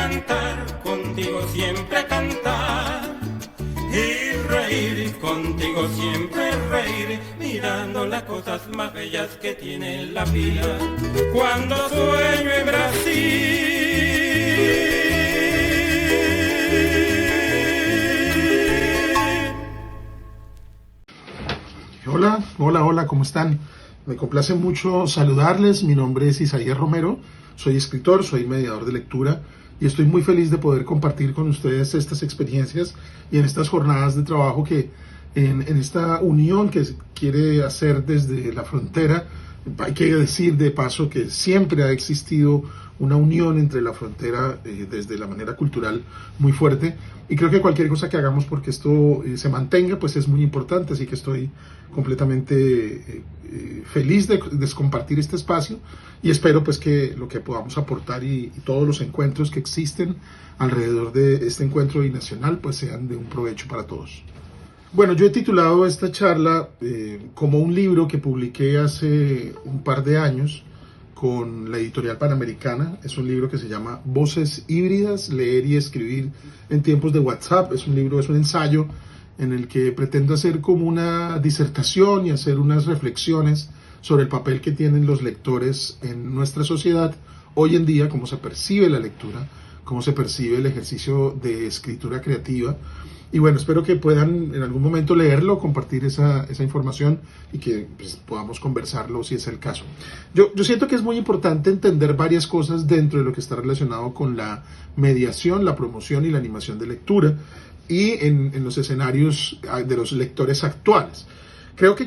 cantar, contigo siempre cantar. Y reír, contigo siempre reír, mirando las cosas más bellas que tiene la vida. Cuando sueño en Brasil. Hola, ¿cómo están? Me complace mucho saludarles. Mi nombre es Isaías Romero, soy escritor, soy mediador de lectura y estoy muy feliz de poder compartir con ustedes estas experiencias y en estas jornadas de trabajo que en esta unión que quiere hacer desde la frontera. Hay que decir de paso que siempre ha existido una unión entre la frontera desde la manera cultural muy fuerte, y creo que cualquier cosa que hagamos porque esto se mantenga pues es muy importante, así que estoy completamente feliz de compartir este espacio y espero pues que lo que podamos aportar y todos los encuentros que existen alrededor de este encuentro binacional pues sean de un provecho para todos. Bueno, yo he titulado esta charla como un libro que publiqué hace un par de años con la editorial Panamericana. Es un libro que se llama Voces Híbridas, leer y escribir en tiempos de WhatsApp. Es un ensayo en el que pretendo hacer como una disertación y hacer unas reflexiones sobre el papel que tienen los lectores en nuestra sociedad hoy en día, cómo se percibe la lectura, cómo se percibe el ejercicio de escritura creativa. Y bueno, espero que puedan en algún momento leerlo, compartir esa información y que pues, podamos conversarlo si es el caso. Yo siento que es muy importante entender varias cosas dentro de lo que está relacionado con la mediación, la promoción y la animación de lectura y en los escenarios de los lectores actuales. Creo que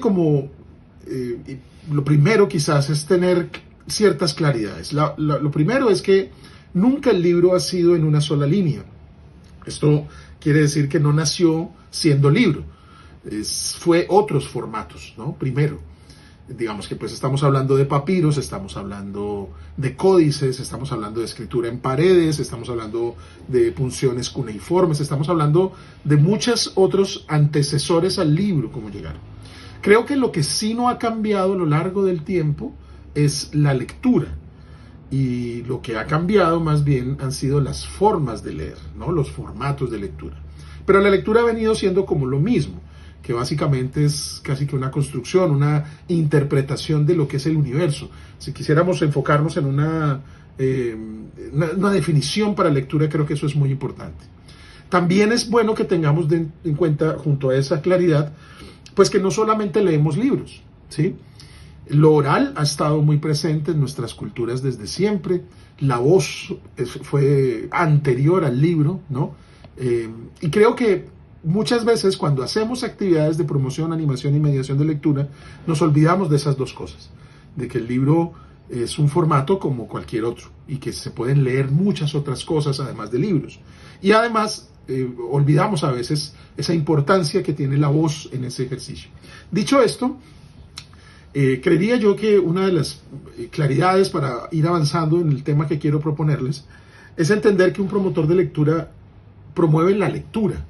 lo primero quizás es tener ciertas claridades. Lo primero es que nunca el libro ha sido en una sola línea. Esto quiere decir que no nació siendo libro, fue otros formatos, ¿no? Primero, digamos que pues estamos hablando de papiros, estamos hablando de códices, estamos hablando de escritura en paredes, estamos hablando de punciones cuneiformes, estamos hablando de muchos otros antecesores al libro, como llegaron. Creo que lo que sí no ha cambiado a lo largo del tiempo es la lectura. Y lo que ha cambiado más bien han sido las formas de leer, ¿no? Los formatos de lectura. Pero la lectura ha venido siendo como lo mismo, que básicamente es casi que una construcción, una interpretación de lo que es el universo. Si quisiéramos enfocarnos en una definición para lectura, creo que eso es muy importante. También es bueno que tengamos en cuenta, junto a esa claridad, pues que no solamente leemos libros, ¿sí? Lo oral ha estado muy presente en nuestras culturas desde siempre. La voz fue anterior al libro, ¿no? Y creo que muchas veces cuando hacemos actividades de promoción, animación y mediación de lectura, nos olvidamos de esas dos cosas. De que el libro es un formato como cualquier otro y que se pueden leer muchas otras cosas además de libros. Y además olvidamos a veces esa importancia que tiene la voz en ese ejercicio. Dicho esto, creería yo que una de las claridades para ir avanzando en el tema que quiero proponerles es entender que un promotor de lectura promueve la lectura.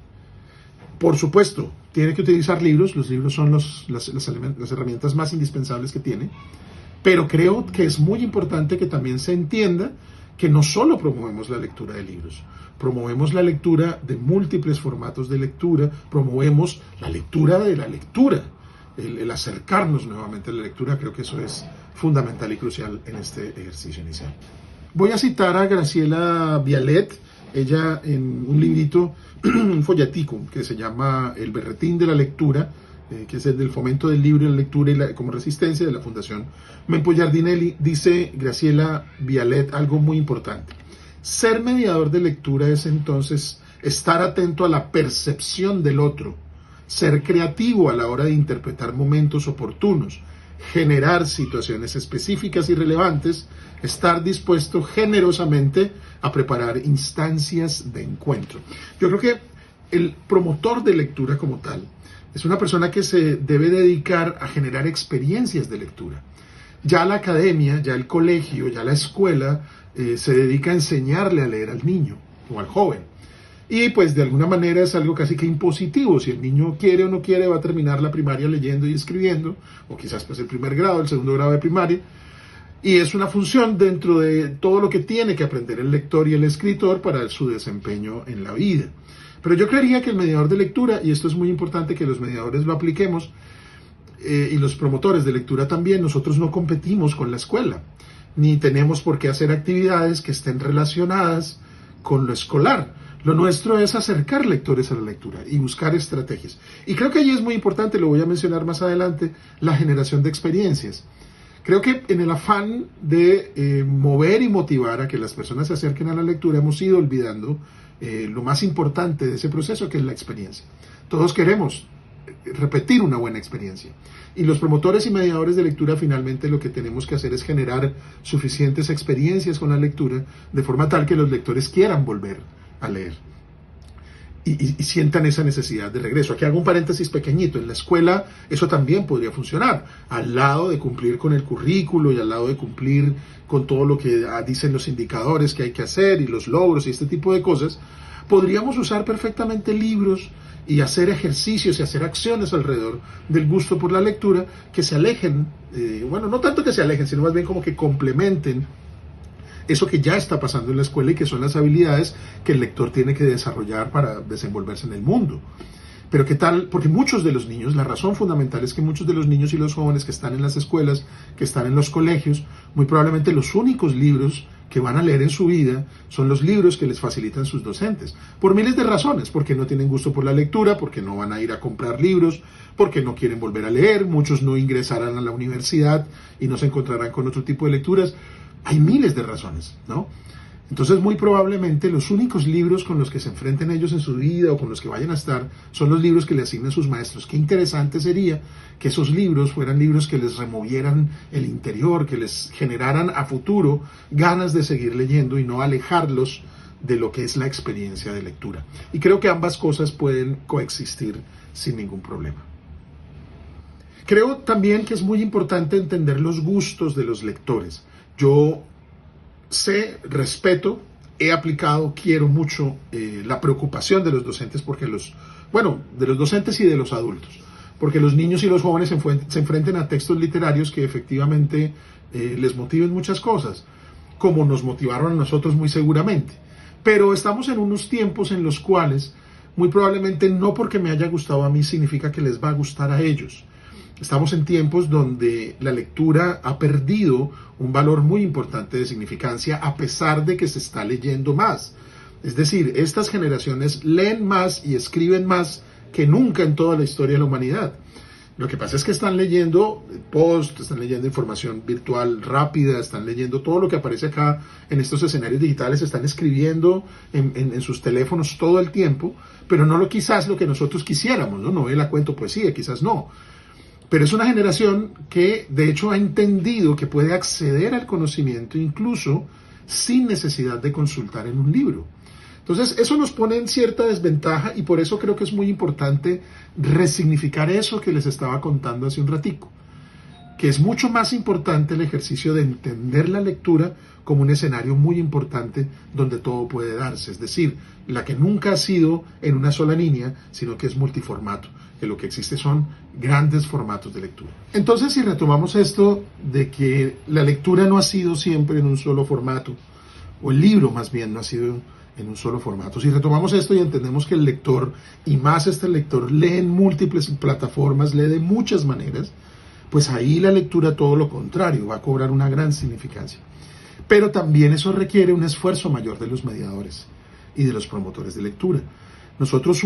Por supuesto, tiene que utilizar libros, los libros son las herramientas más indispensables que tiene, pero creo que es muy importante que también se entienda que no solo promovemos la lectura de libros, promovemos la lectura de múltiples formatos de lectura, promovemos la lectura de la lectura. El acercarnos nuevamente a la lectura, creo que eso es fundamental y crucial en este ejercicio inicial. Voy a citar a Graciela Bialet, ella en un librito, un folletico que se llama El Berretín de la Lectura, que es el del fomento del libro y la lectura como resistencia de la Fundación Mempo Giardinelli. Dice Graciela Bialet algo muy importante. Ser mediador de lectura es entonces estar atento a la percepción del otro, ser creativo a la hora de interpretar momentos oportunos, generar situaciones específicas y relevantes, estar dispuesto generosamente a preparar instancias de encuentro. Yo creo que el promotor de lectura como tal es una persona que se debe dedicar a generar experiencias de lectura. Ya la academia, ya el colegio, ya la escuela se dedica a enseñarle a leer al niño o al joven. Y pues de alguna manera es algo casi que impositivo. Si el niño quiere o no quiere, va a terminar la primaria leyendo y escribiendo, o quizás pues el primer grado, el segundo grado de primaria. Y es una función dentro de todo lo que tiene que aprender el lector y el escritor para su desempeño en la vida. Pero yo creería que el mediador de lectura, y esto es muy importante que los mediadores lo apliquemos, y los promotores de lectura también, nosotros no competimos con la escuela, ni tenemos por qué hacer actividades que estén relacionadas con lo escolar. Lo nuestro es acercar lectores a la lectura y buscar estrategias. Y creo que allí es muy importante, lo voy a mencionar más adelante, la generación de experiencias. Creo que en el afán de mover y motivar a que las personas se acerquen a la lectura, hemos ido olvidando lo más importante de ese proceso, que es la experiencia. Todos queremos repetir una buena experiencia. Y los promotores y mediadores de lectura, finalmente lo que tenemos que hacer es generar suficientes experiencias con la lectura, de forma tal que los lectores quieran volver a leer y sientan esa necesidad de regreso. Aquí hago un paréntesis pequeñito. En la escuela eso también podría funcionar, al lado de cumplir con el currículo y al lado de cumplir con todo lo que dicen los indicadores que hay que hacer y los logros y este tipo de cosas. Podríamos usar perfectamente libros y hacer ejercicios y hacer acciones alrededor del gusto por la lectura que se alejen, bueno, no tanto que se alejen, sino más bien como que complementen eso que ya está pasando en la escuela y que son las habilidades que el lector tiene que desarrollar para desenvolverse en el mundo. Pero ¿qué tal? Porque muchos de los niños, la razón fundamental es que muchos de los niños y los jóvenes que están en las escuelas, que están en los colegios, muy probablemente los únicos libros que van a leer en su vida son los libros que les facilitan sus docentes, por miles de razones, porque no tienen gusto por la lectura, porque no van a ir a comprar libros, porque no quieren volver a leer, muchos no ingresarán a la universidad y no se encontrarán con otro tipo de lecturas. Hay miles de razones, ¿no? Entonces, muy probablemente los únicos libros con los que se enfrenten ellos en su vida o con los que vayan a estar son los libros que le asignan sus maestros. Qué interesante sería que esos libros fueran libros que les removieran el interior, que les generaran a futuro ganas de seguir leyendo y no alejarlos de lo que es la experiencia de lectura. Y creo que ambas cosas pueden coexistir sin ningún problema. Creo también que es muy importante entender los gustos de los lectores. Yo sé, respeto, he aplicado, quiero mucho la preocupación de los docentes, porque de los docentes y de los adultos, porque los niños y los jóvenes se enfrenten a textos literarios que efectivamente les motiven muchas cosas, como nos motivaron a nosotros muy seguramente. Pero estamos en unos tiempos en los cuales, muy probablemente no porque me haya gustado a mí significa que les va a gustar a ellos. Estamos en tiempos donde la lectura ha perdido un valor muy importante de significancia, a pesar de que se está leyendo más. Es decir, estas generaciones leen más y escriben más que nunca en toda la historia de la humanidad. Lo que pasa es que están leyendo post, están leyendo información virtual rápida, están leyendo todo lo que aparece acá en estos escenarios digitales, están escribiendo en sus teléfonos todo el tiempo, pero no quizás lo que nosotros quisiéramos, ¿no? Novela, cuento, poesía, quizás no. Pero es una generación que de hecho ha entendido que puede acceder al conocimiento incluso sin necesidad de consultar en un libro. Entonces eso nos pone en cierta desventaja y por eso creo que es muy importante resignificar eso que les estaba contando hace un ratico, que es mucho más importante el ejercicio de entender la lectura como un escenario muy importante donde todo puede darse, es decir, la que nunca ha sido en una sola línea, sino que es multiformato, que lo que existe son grandes formatos de lectura. Entonces, si retomamos esto de que la lectura no ha sido siempre en un solo formato, o el libro más bien no ha sido en un solo formato, si retomamos esto y entendemos que el lector, y más este lector, lee en múltiples plataformas, lee de muchas maneras, pues ahí la lectura, todo lo contrario, va a cobrar una gran significancia. Pero también eso requiere un esfuerzo mayor de los mediadores y de los promotores de lectura. Nosotros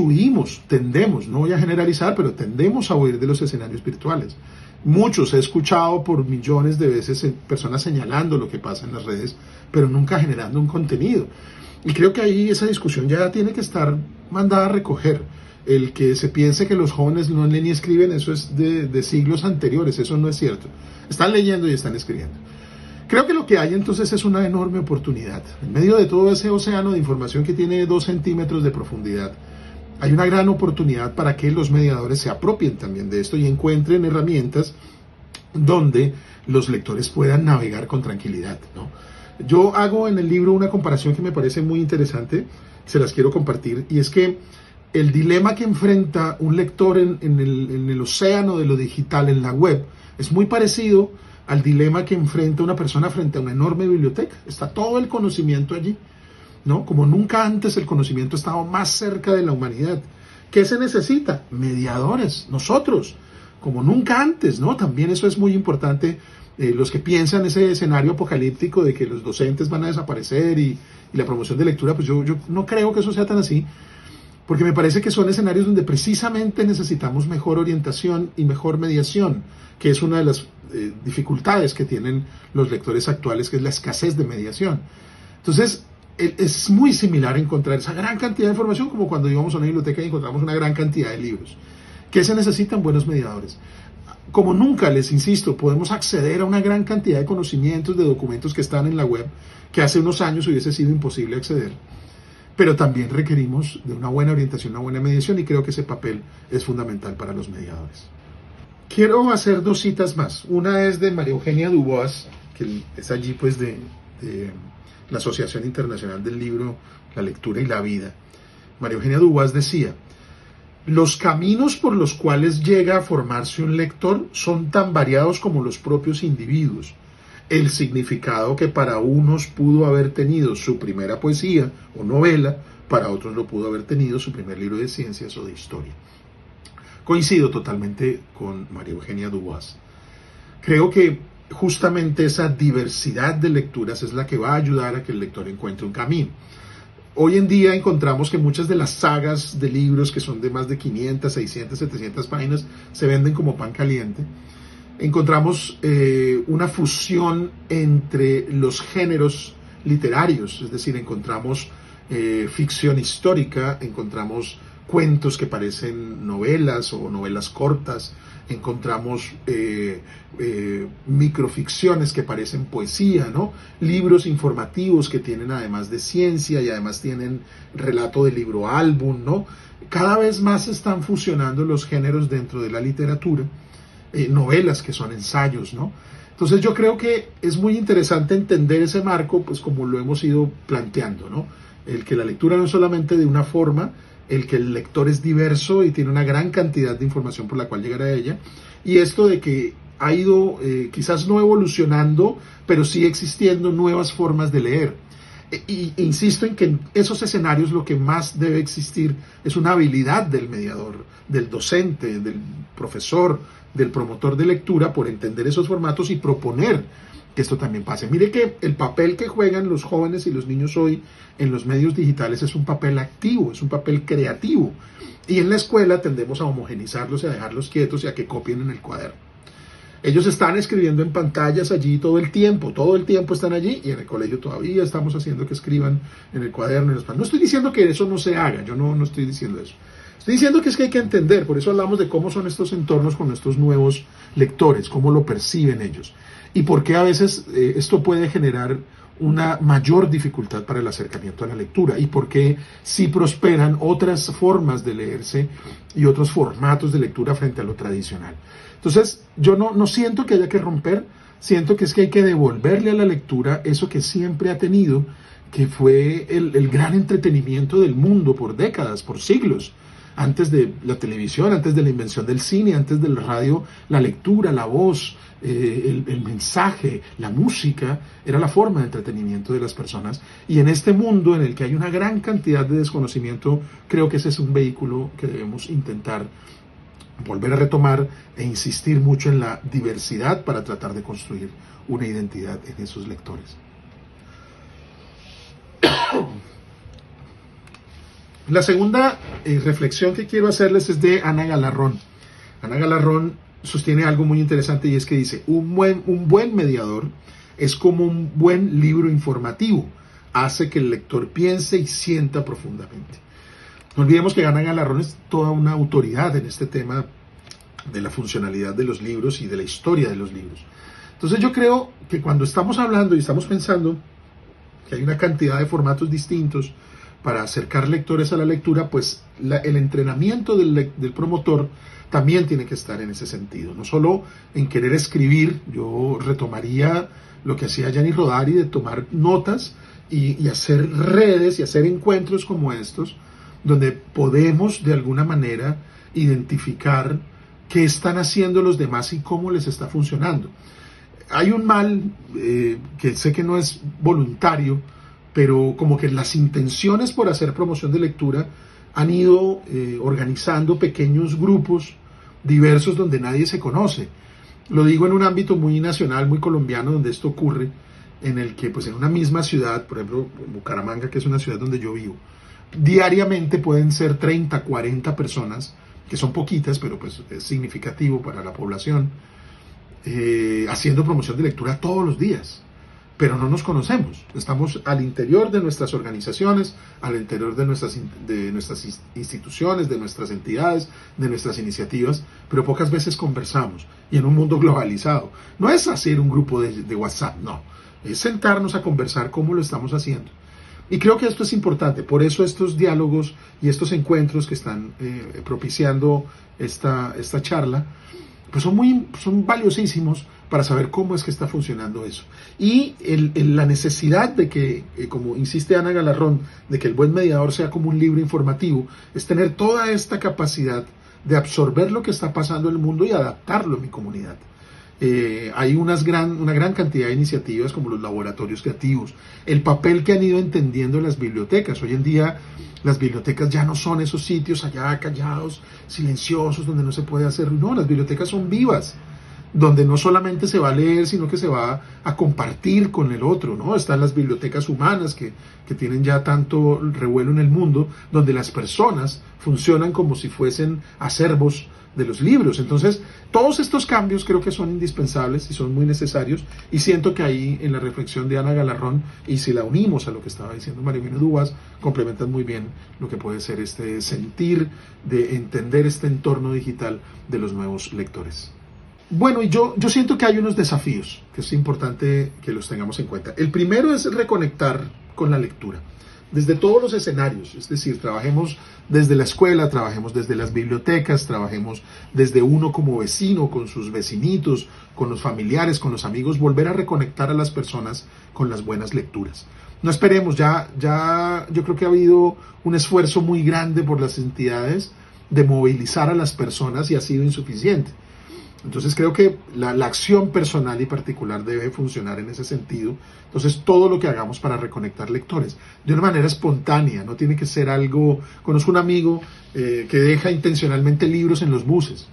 tendemos, no voy a generalizar, pero tendemos a huir de los escenarios virtuales. Muchos he escuchado por millones de veces personas señalando lo que pasa en las redes, pero nunca generando un contenido. Y creo que ahí esa discusión ya tiene que estar mandada a recoger. El que se piense que los jóvenes no leen ni escriben, eso es de siglos anteriores, eso no es cierto. Están leyendo y están escribiendo. Creo que lo que hay entonces es una enorme oportunidad. En medio de todo ese océano de información que tiene 2 centímetros de profundidad, hay una gran oportunidad para que los mediadores se apropien también de esto y encuentren herramientas donde los lectores puedan navegar con tranquilidad, ¿no? Yo hago en el libro una comparación que me parece muy interesante, se las quiero compartir, y es que el dilema que enfrenta un lector en el océano de lo digital, en la web, es muy parecido al dilema que enfrenta una persona frente a una enorme biblioteca. Está todo el conocimiento allí, ¿no? Como nunca antes el conocimiento estaba más cerca de la humanidad. ¿Qué se necesita? Mediadores, nosotros, como nunca antes, ¿no? También eso es muy importante. Los que piensan ese escenario apocalíptico de que los docentes van a desaparecer y la promoción de lectura, pues yo no creo que eso sea tan así, porque me parece que son escenarios donde precisamente necesitamos mejor orientación y mejor mediación, que es una de las dificultades que tienen los lectores actuales, que es la escasez de mediación. Entonces, es muy similar encontrar esa gran cantidad de información como cuando íbamos a una biblioteca y encontramos una gran cantidad de libros. ¿Qué se necesitan? Buenos mediadores. Como nunca, les insisto, podemos acceder a una gran cantidad de conocimientos, de documentos que están en la web, que hace unos años hubiese sido imposible acceder. Pero también requerimos de una buena orientación, una buena mediación, y creo que ese papel es fundamental para los mediadores. Quiero hacer 2 citas más. Una es de María Eugenia Dubois, que es allí pues de la Asociación Internacional del Libro, la Lectura y la Vida. María Eugenia Dubois decía: los caminos por los cuales llega a formarse un lector son tan variados como los propios individuos. El significado que para unos pudo haber tenido su primera poesía o novela, para otros lo pudo haber tenido su primer libro de ciencias o de historia. Coincido totalmente con María Eugenia Dubois. Creo que justamente esa diversidad de lecturas es la que va a ayudar a que el lector encuentre un camino. Hoy en día encontramos que muchas de las sagas de libros, que son de más de 500, 600, 700 páginas, se venden como pan caliente. Encontramos una fusión entre los géneros literarios, es decir, encontramos ficción histórica, encontramos cuentos que parecen novelas o novelas cortas, encontramos microficciones que parecen poesía, ¿no? Libros informativos que tienen además de ciencia y además tienen relato de libro álbum, ¿no? Cada vez más se están fusionando los géneros dentro de la literatura, novelas que son ensayos, ¿no? Entonces yo creo que es muy interesante entender ese marco, pues como lo hemos ido planteando, ¿no? El que la lectura no es solamente de una forma, el que el lector es diverso y tiene una gran cantidad de información por la cual llegar a ella, y esto de que ha ido quizás no evolucionando, pero sí existiendo nuevas formas de leer. Y insisto en que en esos escenarios lo que más debe existir es una habilidad del mediador, del docente, del profesor, del promotor de lectura, por entender esos formatos y proponer que esto también pase. Mire que el papel que juegan los jóvenes y los niños hoy en los medios digitales es un papel activo, es un papel creativo. Y en la escuela tendemos a homogenizarlos y a dejarlos quietos y a que copien en el cuaderno. Ellos están escribiendo en pantallas allí todo el tiempo están allí, y en el colegio todavía estamos haciendo que escriban en el cuaderno. No estoy diciendo que eso no se haga, yo no estoy diciendo eso. Estoy diciendo que es que hay que entender, por eso hablamos de cómo son estos entornos con estos nuevos lectores, cómo lo perciben ellos, y por qué a veces esto puede generar una mayor dificultad para el acercamiento a la lectura, y por qué sí prosperan otras formas de leerse y otros formatos de lectura frente a lo tradicional. Entonces, yo no siento que haya que romper, siento que es que hay que devolverle a la lectura eso que siempre ha tenido, que fue el gran entretenimiento del mundo por décadas, por siglos. Antes de la televisión, antes de la invención del cine, antes del radio, la lectura, la voz, el mensaje, la música, era la forma de entretenimiento de las personas. Y en este mundo en el que hay una gran cantidad de desconocimiento, creo que ese es un vehículo que debemos intentar volver a retomar e insistir mucho en la diversidad para tratar de construir una identidad en esos lectores. La segunda reflexión que quiero hacerles es de Ana Galarrón. Ana Galarrón sostiene algo muy interesante, y es que dice: un buen mediador es como un buen libro informativo, hace que el lector piense y sienta profundamente. No olvidemos que Ana Galarrón es toda una autoridad en este tema de la funcionalidad de los libros y de la historia de los libros. Entonces yo creo que cuando estamos hablando y estamos pensando que hay una cantidad de formatos distintos para acercar lectores a la lectura, pues el entrenamiento del promotor también tiene que estar en ese sentido. No solo en querer escribir, yo retomaría lo que hacía Gianni Rodari de tomar notas y hacer redes y hacer encuentros como estos, donde podemos de alguna manera identificar qué están haciendo los demás y cómo les está funcionando. hay un mal que sé que no es voluntario, pero como que las intenciones por hacer promoción de lectura han ido organizando pequeños grupos diversos donde nadie se conoce. Lo digo en un ámbito muy nacional, muy colombiano, donde esto ocurre, en el que pues en una misma ciudad, por ejemplo Bucaramanga, que es una ciudad donde yo vivo, diariamente pueden ser 30, 40 personas, que son poquitas, pero pues es significativo para la población, haciendo promoción de lectura todos los días, pero no nos conocemos. Estamos al interior de nuestras organizaciones, al interior de nuestras instituciones, de nuestras entidades, de nuestras iniciativas, pero pocas veces conversamos. Y en un mundo globalizado, no es hacer un grupo de WhatsApp, no, es sentarnos a conversar cómo lo estamos haciendo. Y creo que esto es importante, por eso estos diálogos y estos encuentros que están propiciando esta charla, pues son valiosísimos para saber cómo es que está funcionando eso. Y la necesidad de que, como insiste Ana Galarrón, de que el buen mediador sea como un libro informativo, es tener toda esta capacidad de absorber lo que está pasando en el mundo y adaptarlo a mi comunidad. Hay una gran cantidad de iniciativas como los laboratorios creativos, el papel que han ido entendiendo las bibliotecas. Hoy en día las bibliotecas ya no son esos sitios allá callados, silenciosos, donde no se puede hacer. No, las bibliotecas son vivas, donde no solamente se va a leer, sino que se va a compartir con el otro, ¿no? Están las bibliotecas humanas que tienen ya tanto revuelo en el mundo, donde las personas funcionan como si fuesen acervos de los libros. Entonces, todos estos cambios creo que son indispensables y son muy necesarios, y siento que ahí en la reflexión de Ana Galarrón, y si la unimos a lo que estaba diciendo María Eugenia Dubas, complementan muy bien lo que puede ser este sentir de entender este entorno digital de los nuevos lectores. Bueno, y yo siento que hay unos desafíos que es importante que los tengamos en cuenta. El primero es reconectar con la lectura, desde todos los escenarios, es decir, trabajemos desde la escuela, trabajemos desde las bibliotecas, trabajemos desde uno como vecino, con sus vecinitos, con los familiares, con los amigos, volver a reconectar a las personas con las buenas lecturas. No esperemos, ya yo creo que ha habido un esfuerzo muy grande por las entidades de movilizar a las personas y ha sido insuficiente. Entonces creo que la acción personal y particular debe funcionar en ese sentido. Entonces todo lo que hagamos para reconectar lectores, de una manera espontánea, no tiene que ser algo... Conozco un amigo que deja intencionalmente libros en los buses,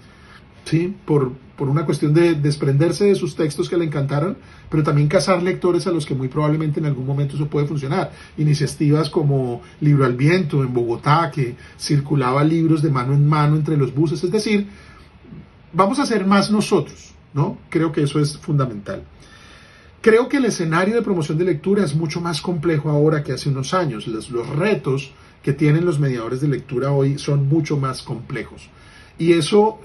¿sí? Por una cuestión de desprenderse de sus textos que le encantaron, pero también cazar lectores a los que muy probablemente en algún momento eso puede funcionar. Iniciativas como Libro al Viento en Bogotá, que circulaba libros de mano en mano entre los buses, es decir, vamos a ser más nosotros, ¿no? Creo que eso es fundamental. Creo que el escenario de promoción de lectura es mucho más complejo ahora que hace unos años. Los retos que tienen los mediadores de lectura hoy son mucho más complejos. Y eso,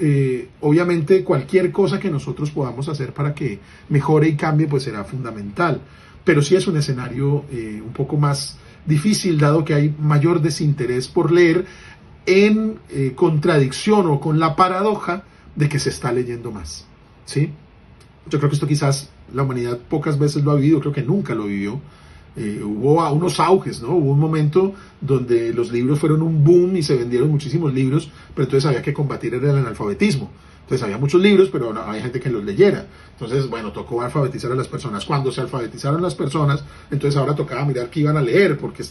obviamente, cualquier cosa que nosotros podamos hacer para que mejore y cambie, pues será fundamental. Pero sí es un escenario un poco más difícil, dado que hay mayor desinterés por leer, en contradicción o con la paradoja de que se está leyendo más, ¿sí? Yo creo que esto quizás la humanidad pocas veces lo ha vivido, creo que nunca lo vivió. Hubo unos auges, ¿no? Hubo un momento donde los libros fueron un boom y se vendieron muchísimos libros, pero entonces había que combatir el analfabetismo. Entonces había muchos libros, pero no había gente que los leyera. Entonces, bueno, tocó alfabetizar a las personas. Cuando se alfabetizaron las personas, entonces ahora tocaba mirar qué iban a leer, porque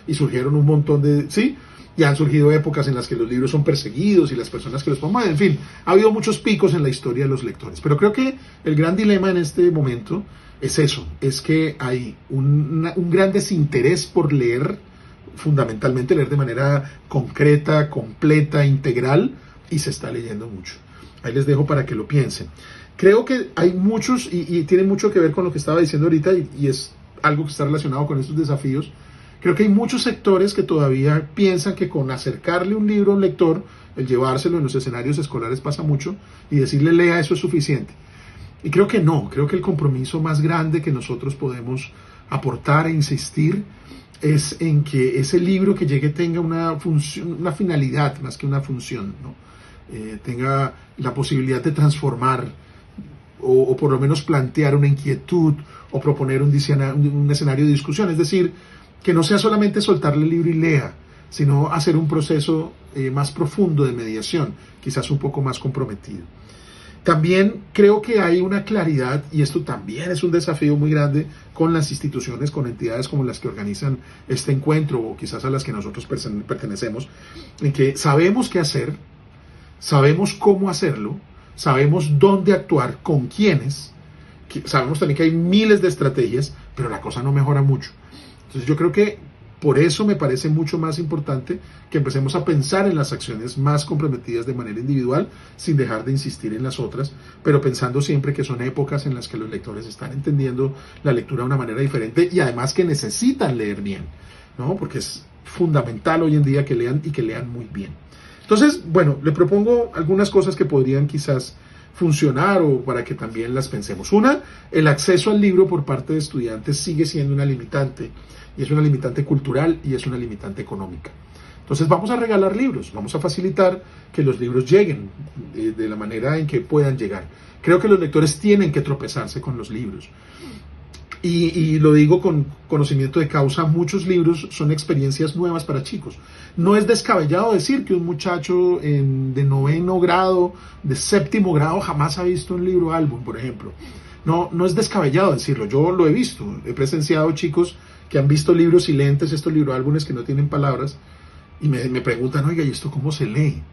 y surgieron un montón de... ¿sí? Ya han surgido épocas en las que los libros son perseguidos y las personas que los promueven, en fin, ha habido muchos picos en la historia de los lectores. Pero creo que el gran dilema en este momento es eso, es que hay un gran desinterés por leer, fundamentalmente leer de manera concreta, completa, integral, y se está leyendo mucho. Ahí les dejo para que lo piensen. Creo que hay muchos, y tiene mucho que ver con lo que estaba diciendo ahorita, y es algo que está relacionado con estos desafíos. Creo que hay muchos sectores que todavía piensan que con acercarle un libro a un lector, el llevárselo en los escenarios escolares pasa mucho, y decirle lea eso es suficiente. Y creo que no, creo que el compromiso más grande que nosotros podemos aportar e insistir es en que ese libro que llegue tenga una función, una finalidad más que una función, ¿no? Tenga la posibilidad de transformar o por lo menos plantear una inquietud o proponer un escenario de discusión, es decir, que no sea solamente soltarle el libro y lea, sino hacer un proceso más profundo de mediación, quizás un poco más comprometido. También creo que hay una claridad, y esto también es un desafío muy grande con las instituciones, con entidades como las que organizan este encuentro o quizás a las que nosotros pertenecemos, en que sabemos qué hacer, sabemos cómo hacerlo, sabemos dónde actuar, con quiénes, sabemos también que hay miles de estrategias, pero la cosa no mejora mucho. Entonces yo creo que por eso me parece mucho más importante que empecemos a pensar en las acciones más comprometidas de manera individual, sin dejar de insistir en las otras, pero pensando siempre que son épocas en las que los lectores están entendiendo la lectura de una manera diferente y además que necesitan leer bien, ¿no? Porque es fundamental hoy en día que lean y que lean muy bien. Entonces, bueno, le propongo algunas cosas que podrían quizás funcionar o para que también las pensemos. Una, el acceso al libro por parte de estudiantes sigue siendo una limitante, y es una limitante cultural y es una limitante económica. Entonces vamos a regalar libros, vamos a facilitar que los libros lleguen de la manera en que puedan llegar. Creo que los lectores tienen que tropezarse con los libros. Y lo digo con conocimiento de causa, muchos libros son experiencias nuevas para chicos. No es descabellado decir que un muchacho de 9º grado, de 7º grado, jamás ha visto un libro álbum, por ejemplo. No es descabellado decirlo, yo lo he visto. He presenciado chicos que han visto libros silentes, estos libros álbumes que no tienen palabras, y me preguntan, oiga, ¿y esto cómo se lee?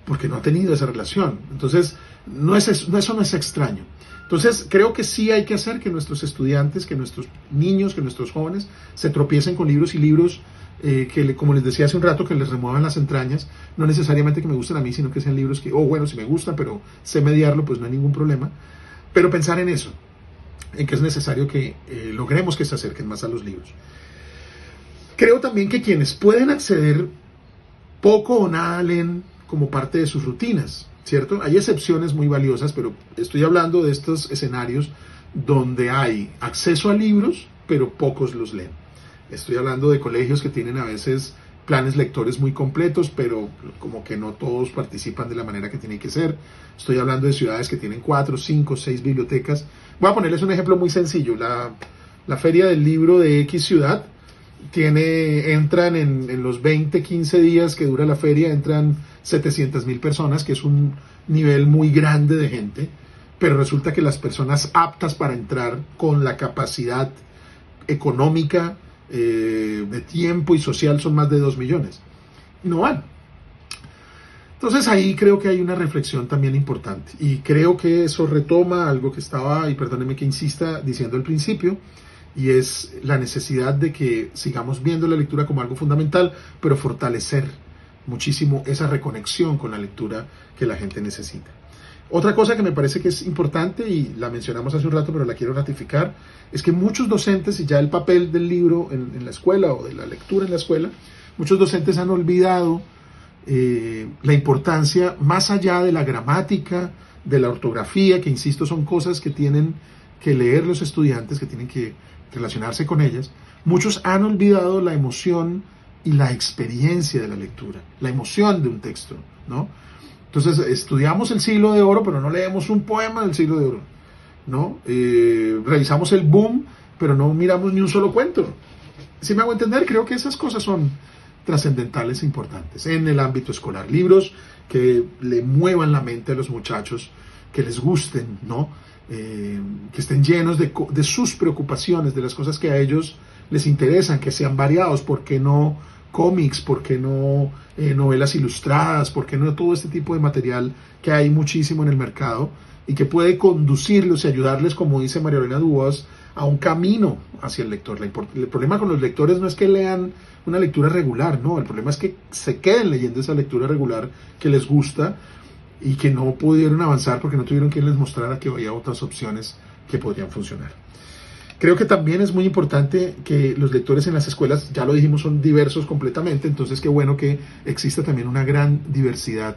Porque no ha tenido esa relación. Entonces, eso no es extraño. Entonces, creo que sí hay que hacer que nuestros estudiantes, que nuestros niños, que nuestros jóvenes se tropiecen con libros y libros que, como les decía hace un rato, que les remuevan las entrañas, no necesariamente que me gusten a mí, sino que sean libros que, bueno, si me gustan, pero sé mediarlo, pues no hay ningún problema. Pero pensar en eso, en que es necesario que logremos que se acerquen más a los libros. Creo también que quienes pueden acceder poco o nada leen como parte de sus rutinas, ¿cierto? Hay excepciones muy valiosas, pero estoy hablando de estos escenarios donde hay acceso a libros, pero pocos los leen. Estoy hablando de colegios que tienen a veces planes lectores muy completos, pero como que no todos participan de la manera que tiene que ser. Estoy hablando de ciudades que tienen 4, 5, 6 bibliotecas. Voy a ponerles un ejemplo muy sencillo. La Feria del Libro de X ciudad entran en los 20, 15 días que dura la feria, entran 700,000 personas, que es un nivel muy grande de gente, pero resulta que las personas aptas para entrar con la capacidad económica, de tiempo y social son más de 2 millones. Y no van. Entonces ahí creo que hay una reflexión también importante. Y creo que eso retoma algo que estaba, y perdóneme que insista, diciendo al principio, y es la necesidad de que sigamos viendo la lectura como algo fundamental, pero fortalecer muchísimo esa reconexión con la lectura que la gente necesita. Otra cosa que me parece que es importante, y la mencionamos hace un rato, pero la quiero ratificar, es que muchos docentes, y ya el papel del libro en la escuela o de la lectura en la escuela, muchos docentes han olvidado la importancia, más allá de la gramática, de la ortografía, que insisto son cosas que tienen que leer los estudiantes, que tienen que relacionarse con ellas. Muchos han olvidado la emoción y la experiencia de la lectura, la emoción de un texto, ¿no? Entonces estudiamos el Siglo de Oro, pero no leemos un poema del Siglo de Oro, ¿no? Revisamos el boom, pero no miramos ni un solo cuento. ¿Sí me hago entender? Creo que esas cosas son trascendentales e importantes en el ámbito escolar. Libros que le muevan la mente a los muchachos, que les gusten, ¿no? Que estén llenos de sus preocupaciones, de las cosas que a ellos les interesan, que sean variados. ¿Por qué no cómics? ¿Por qué no novelas ilustradas? ¿Por qué no todo este tipo de material que hay muchísimo en el mercado y que puede conducirlos y ayudarles, como dice María Elena Dubois, a un camino hacia el lector? El problema con los lectores no es que lean una lectura regular, no, el problema es que se queden leyendo esa lectura regular que les gusta y que no pudieron avanzar porque no tuvieron quien les mostrara que había otras opciones que podrían funcionar. Creo que también es muy importante que los lectores en las escuelas, ya lo dijimos, son diversos completamente, entonces qué bueno que exista también una gran diversidad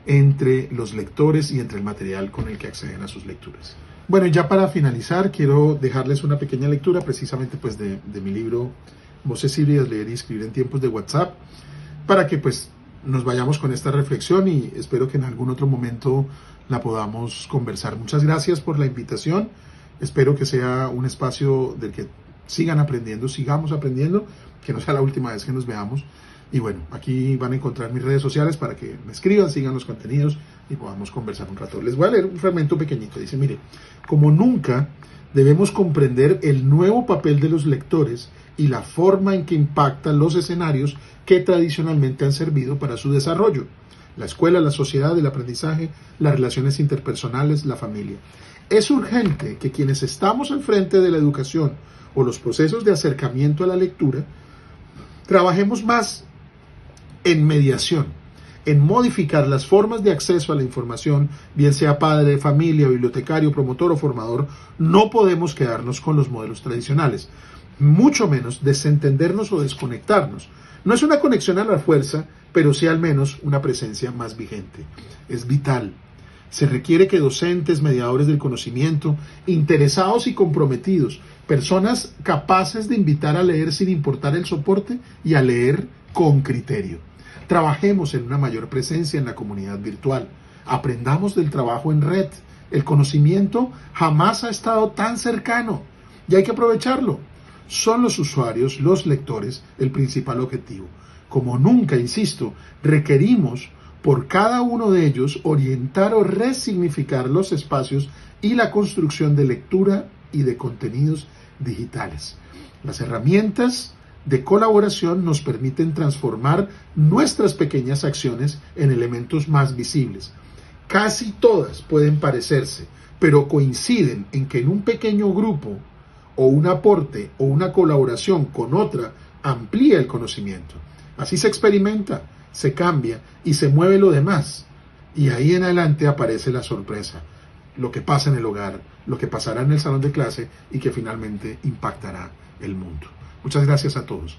entre los lectores y entre el material con el que acceden a sus lecturas. Bueno, ya para finalizar, quiero dejarles una pequeña lectura precisamente pues de mi libro Voces híbridas, leer y escribir en tiempos de WhatsApp, para que pues nos vayamos con esta reflexión y espero que en algún otro momento la podamos conversar. Muchas gracias por la invitación. Espero que sea un espacio del que sigan aprendiendo, sigamos aprendiendo que no sea la última vez que nos veamos. Y bueno, aquí van a encontrar mis redes sociales para que me escriban, sigan los contenidos y podamos conversar un rato. Les voy a leer un fragmento pequeñito. Dice, mire, como nunca debemos comprender el nuevo papel de los lectores y la forma en que impactan los escenarios que tradicionalmente han servido para su desarrollo. La escuela, la sociedad, el aprendizaje, las relaciones interpersonales, la familia. Es urgente que quienes estamos al frente de la educación o los procesos de acercamiento a la lectura, trabajemos más en mediación, en modificar las formas de acceso a la información, bien sea padre, familia, bibliotecario, promotor o formador. No podemos quedarnos con los modelos tradicionales, mucho menos desentendernos o desconectarnos. No es una conexión a la fuerza, pero sí al menos una presencia más vigente. Es vital. Se requiere que docentes, mediadores del conocimiento, interesados y comprometidos, personas capaces de invitar a leer sin importar el soporte y a leer con criterio. Trabajemos en una mayor presencia en la comunidad virtual. Aprendamos del trabajo en red. El conocimiento jamás ha estado tan cercano y hay que aprovecharlo. Son los usuarios, los lectores, el principal objetivo. Como nunca, insisto, requerimos por cada uno de ellos orientar o resignificar los espacios y la construcción de lectura y de contenidos digitales. Las herramientas de colaboración nos permiten transformar nuestras pequeñas acciones en elementos más visibles. Casi todas pueden parecerse, pero coinciden en que en un pequeño grupo o un aporte o una colaboración con otra amplía el conocimiento. Así se experimenta, se cambia y se mueve lo demás. Y ahí en adelante aparece la sorpresa, lo que pasa en el hogar, lo que pasará en el salón de clase y que finalmente impactará el mundo. Muchas gracias a todos.